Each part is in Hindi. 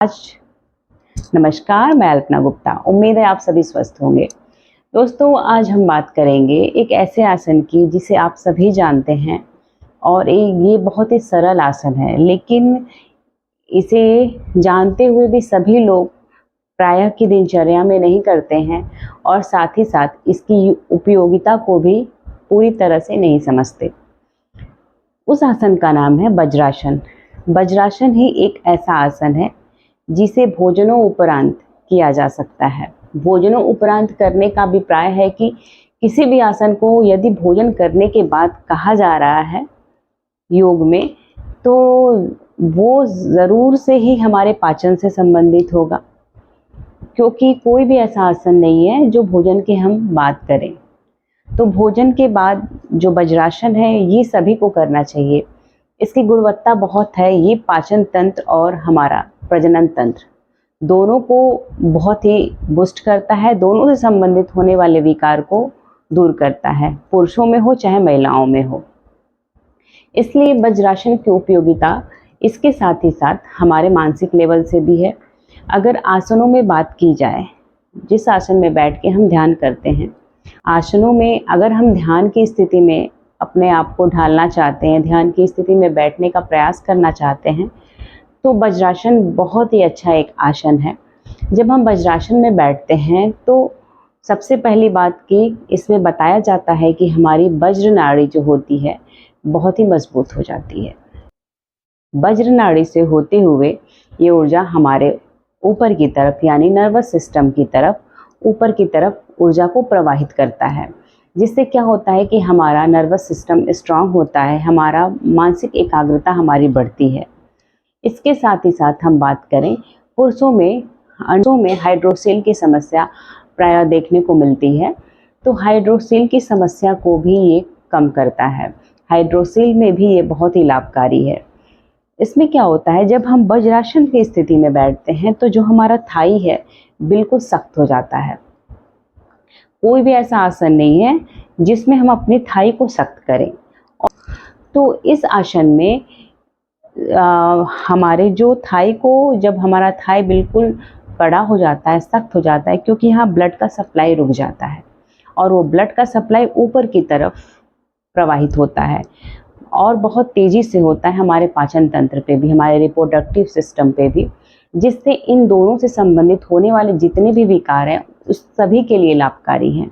आज नमस्कार, मैं अल्पना गुप्ता। उम्मीद है आप सभी स्वस्थ होंगे। दोस्तों, आज हम बात करेंगे एक ऐसे आसन की जिसे आप सभी जानते हैं और ये बहुत ही सरल आसन है, लेकिन इसे जानते हुए भी सभी लोग प्रायः की दिनचर्या में नहीं करते हैं और साथ ही साथ इसकी उपयोगिता को भी पूरी तरह से नहीं समझते। उस आसन का नाम है वज्रासन। वज्रासन ही एक ऐसा आसन है जिसे भोजनों उपरांत किया जा सकता है। भोजनों उपरांत करने का अभिप्राय है कि किसी भी आसन को यदि भोजन करने के बाद कहा जा रहा है योग में, तो वो ज़रूर से ही हमारे पाचन से संबंधित होगा, क्योंकि कोई भी ऐसा आसन नहीं है जो भोजन की हम बात करें। तो भोजन के बाद जो वज्रासन है ये सभी को करना चाहिए। इसकी गुणवत्ता बहुत है। ये पाचन तंत्र और हमारा प्रजनन तंत्र दोनों को बहुत ही बूस्ट करता है। दोनों से संबंधित होने वाले विकार को दूर करता है, पुरुषों में हो चाहे महिलाओं में हो। इसलिए वज्रासन की उपयोगिता इसके साथ ही साथ हमारे मानसिक लेवल से भी है। अगर आसनों में बात की जाए, जिस आसन में बैठ के हम ध्यान करते हैं, आसनों में अगर हम ध्यान की स्थिति में अपने आप को ढालना चाहते हैं, ध्यान की स्थिति में बैठने का प्रयास करना चाहते हैं, तो वज्रासन बहुत ही अच्छा एक आसन है। जब हम वज्रासन में बैठते हैं तो सबसे पहली बात कि इसमें बताया जाता है कि हमारी वज्र नाड़ी जो होती है बहुत ही मजबूत हो जाती है। वज्र नाड़ी से होते हुए ये ऊर्जा हमारे ऊपर की तरफ यानी नर्वस सिस्टम की तरफ, ऊपर की तरफ ऊर्जा को प्रवाहित करता है, जिससे क्या होता है कि हमारा नर्वस सिस्टम स्ट्रांग होता है, हमारा मानसिक एकाग्रता हमारी बढ़ती है। इसके साथ ही साथ हम बात करें पुरुषों में, अंडों में हाइड्रोसील की समस्या प्रायः देखने को मिलती है, तो हाइड्रोसील की समस्या को भी ये कम करता है। हाइड्रोसील में भी ये बहुत ही लाभकारी है। इसमें क्या होता है, जब हम वज्रासन की स्थिति में बैठते हैं तो जो हमारा थाई है बिल्कुल सख्त हो जाता है। कोई भी ऐसा आसन नहीं है जिसमें हम अपनी थाई को सख्त करें। तो इस आसन में हमारे जो थाई को, जब हमारा थाई बिल्कुल कड़ा हो जाता है, सख्त हो जाता है, क्योंकि यहाँ ब्लड का सप्लाई रुक जाता है और वो ब्लड का सप्लाई ऊपर की तरफ प्रवाहित होता है और बहुत तेज़ी से होता है हमारे पाचन तंत्र पे भी, हमारे रिप्रोडक्टिव सिस्टम पे भी, जिससे इन दोनों से संबंधित होने वाले जितने भी विकार हैं उस सभी के लिए लाभकारी हैं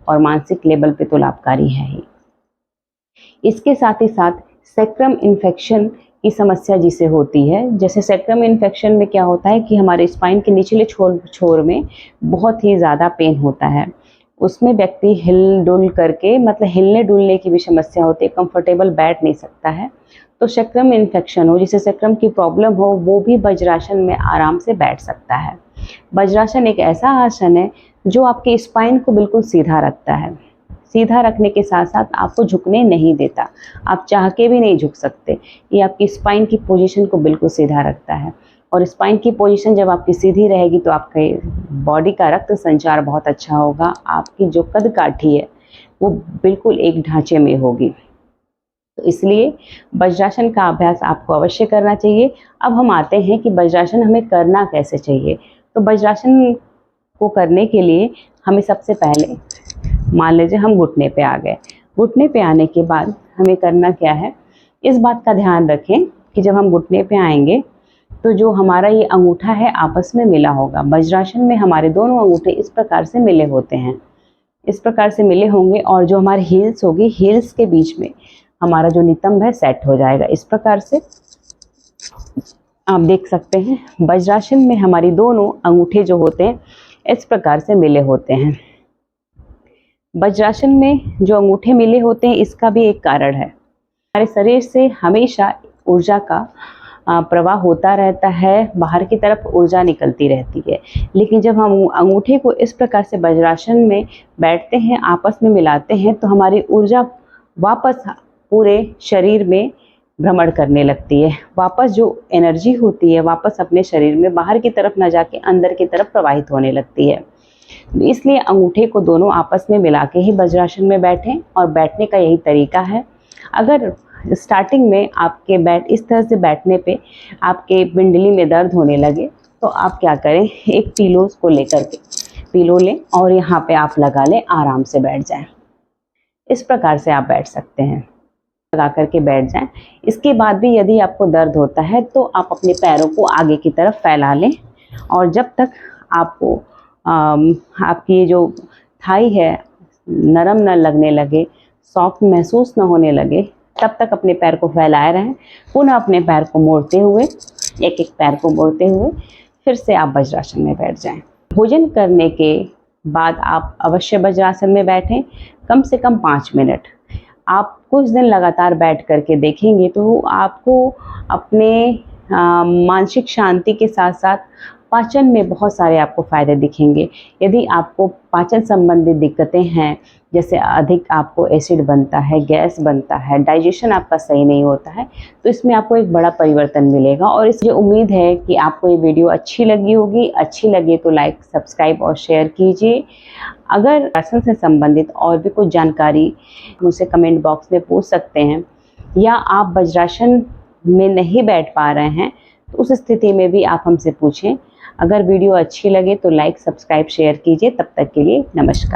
और मानसिक लेवल पे तो लाभकारी है ही। इसके साथ ही साथ सैक्रम इन्फेक्शन की समस्या जिसे होती है, जैसे सैक्रम इन्फेक्शन में क्या होता है कि हमारे स्पाइन के निचले छोर में बहुत ही ज़्यादा पेन होता है। उसमें व्यक्ति हिल डुल करके, मतलब हिलने डुलने की भी समस्या होती है, कंफर्टेबल बैठ नहीं सकता है। तो सैक्रम इन्फेक्शन हो, जिसे सैक्रम की प्रॉब्लम हो, वो भी वज्रासन में आराम से बैठ सकता है। वज्रासन एक ऐसा आसन है जो आपके स्पाइन को बिल्कुल सीधा रखता है। सीधा रखने के साथ साथ आपको झुकने नहीं देता, आप चाह के भी नहीं झुक सकते। ये आपकी स्पाइन की पोजीशन को बिल्कुल सीधा रखता है और स्पाइन की पोजीशन जब आपकी सीधी रहेगी तो आपके बॉडी का रक्त संचार बहुत अच्छा होगा। आपकी जो कद काठी है वो बिल्कुल एक ढांचे में होगी। तो इसलिए वज्रासन का अभ्यास आपको अवश्य करना चाहिए। अब हम आते हैं कि वज्रासन हमें करना कैसे चाहिए। तो वज्रासन को करने के लिए हमें सबसे पहले, मान लीजिए हम घुटने पे आ गए। घुटने पे आने के बाद हमें करना क्या है, इस बात का ध्यान रखें कि जब हम घुटने पे आएंगे तो जो हमारा ये अंगूठा है आपस में मिला होगा। वज्रासन में हमारे दोनों अंगूठे इस प्रकार से मिले होते हैं, इस प्रकार से मिले होंगे और जो हमारी हील्स होगी, हील्स के बीच में हमारा जो नितंब है सेट हो जाएगा। इस प्रकार से आप देख सकते हैं वज्रासन में हमारी दोनों अंगूठे जो होते हैं इस प्रकार से मिले होते हैं। वज्रासन में जो अंगूठे मिले होते हैं इसका भी एक कारण है। हमारे शरीर से हमेशा ऊर्जा का प्रवाह होता रहता है, बाहर की तरफ ऊर्जा निकलती रहती है, लेकिन जब हम अंगूठे को इस प्रकार से वज्रासन में बैठते हैं, आपस में मिलाते हैं, तो हमारी ऊर्जा वापस पूरे शरीर में भ्रमण करने लगती है। वापस जो एनर्जी होती है वापस अपने शरीर में बाहर की तरफ न जाके अंदर की तरफ प्रवाहित होने लगती है। इसलिए अंगूठे को दोनों आपस में मिला के ही वज्रासन में बैठें और बैठने का यही तरीका है। अगर स्टार्टिंग में आपके इस तरह से बैठने पे आपके पिंडली में दर्द होने लगे तो आप क्या करें, एक पिलोज को लेकर के पिलो लें और यहाँ पे आप लगा लें, आराम से बैठ जाएं। इस प्रकार से आप बैठ सकते हैं, लगा करके बैठ जाएं। इसके बाद भी यदि आपको दर्द होता है तो आप अपने पैरों को आगे की तरफ फैला लें और जब तक आपको आपकी ये जो थाई है नरम न लगने लगे, सॉफ्ट महसूस न होने लगे, तब तक अपने पैर को फैलाए रहें। पुनः अपने पैर को मोड़ते हुए, एक एक पैर को मोड़ते हुए फिर से आप वज्रासन में बैठ जाएं। भोजन करने के बाद आप अवश्य वज्रासन में बैठें, कम से कम 5 मिनट। आप कुछ दिन लगातार बैठ करके देखेंगे तो आपको अपने मानसिक शांति के साथ साथ पाचन में बहुत सारे आपको फ़ायदे दिखेंगे। यदि आपको पाचन संबंधी दिक्कतें हैं, जैसे अधिक आपको एसिड बनता है, गैस बनता है, डाइजेशन आपका सही नहीं होता है, तो इसमें आपको एक बड़ा परिवर्तन मिलेगा। और इससे उम्मीद है कि आपको ये वीडियो अच्छी लगी होगी। अच्छी लगे तो लाइक, सब्सक्राइब और शेयर कीजिए। अगर आसन से संबंधित और भी कुछ जानकारी मुझसे कमेंट बॉक्स में पूछ सकते हैं, या आप वज्रासन में नहीं बैठ पा रहे हैं तो उस स्थिति में भी आप हमसे पूछें। अगर वीडियो अच्छी लगे तो लाइक, सब्सक्राइब, शेयर कीजिए। तब तक के लिए नमस्कार।